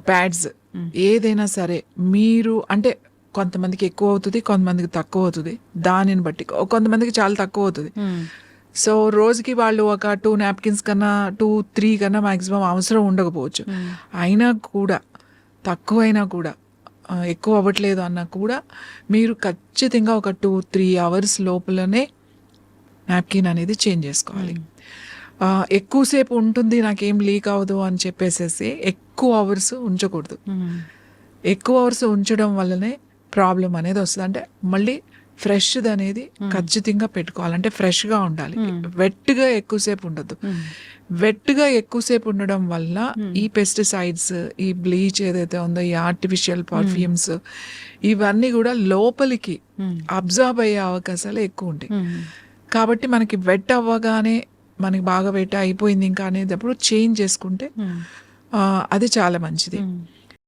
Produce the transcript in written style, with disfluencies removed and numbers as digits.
Pods ఏదైనా సరే మీరు అంటే కొంతమందికి ఎక్కువ అవుతుంది, కొంతమందికి తక్కువ అవుతుంది. దానిని బట్టి కొంతమందికి చాలా తక్కువ అవుతుంది. సో రోజుకి వాళ్ళు ఒక 2 నాప్కిన్స్ కన్నా 2-3 కన్నా మ్యాక్సిమం అవసరం ఉండకపోవచ్చు. అయినా కూడా తక్కువైనా కూడా ఎక్కువ అవ్వట్లేదు అన్నా కూడా మీరు ఖచ్చితంగా ఒక 2-3 అవర్స్ లోపలనే నాప్కిన్ అనేది చేంజ్ చేసుకోవాలి. ఎక్కువసేపు ఉంటుంది నాకేం లీక్ అవ్వదు అని చెప్పేసేసి ఎక్కువ అవర్స్ ఉంచకూడదు. ఎక్కువ అవర్స్ ఉంచడం వల్లనే ప్రాబ్లం అనేది వస్తుంది. అంటే మళ్ళీ ఫ్రెష్ది అనేది ఖచ్చితంగా పెట్టుకోవాలి. అంటే ఫ్రెష్గా ఉండాలి. వెట్గా ఎక్కువసేపు ఉండదు. వెట్గా ఎక్కువసేపు ఉండడం వల్ల ఈ పెస్టిసైడ్స్, ఈ బ్లీచ్ ఏదైతే ఉందో, ఈ ఆర్టిఫిషియల్ పర్ఫ్యూమ్స్ ఇవన్నీ కూడా లోపలికి అబ్జర్వ్ అయ్యే అవకాశాలు ఎక్కువ ఉంటాయి. కాబట్టి మనకి వెట్ అవ్వగానే మనకి బాగా వెట్ అయిపోయింది ఇంకా అనేటప్పుడు చేంజ్ చేసుకుంటే అది చాలా మంచిది.